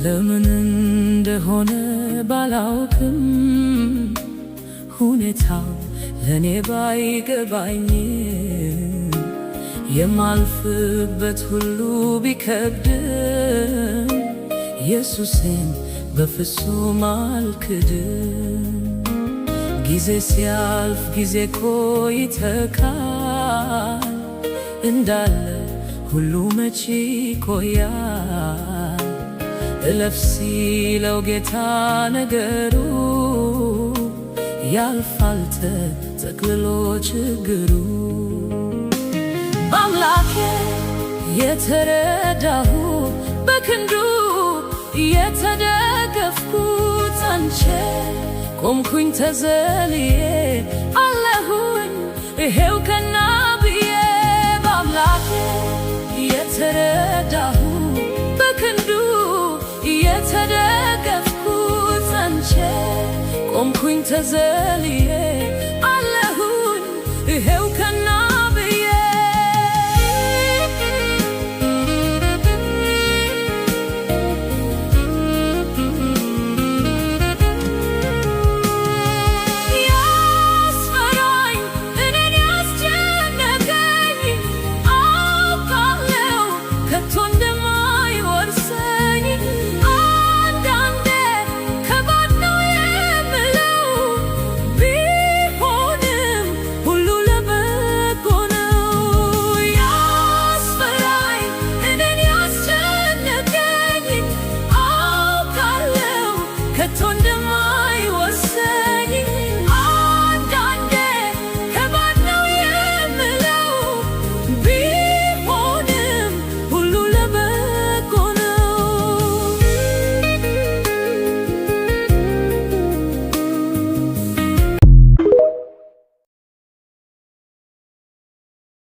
ለምን እንደሆነ ባላውቅም ሁኔታው ለኔ ባይገባኝም የማልፍበት ሁሉ ቢከብድም ኢየሱስን በፍጹም አልክድም። ጊዜ ሲያልፍ ጊዜ ይተካል እንዳለ ሁሉ መቼ ይቆያል። እለፍ ሲለው ጌታ ነገሩ ያልፋል ተጠቅልሎ ችግሩ። በአምላኬ የተረዳሁ በክንዱ የተደገፍኩት ጸንቼ ቆምኩኝ ተዘልዬ አለሁኝ ይሄው ቀና ብዬ። በአምላኬ የተረዳሁ በክንዱ የተደገፍኩት ጸንቼ ቆምኩኝ ተዘልዬ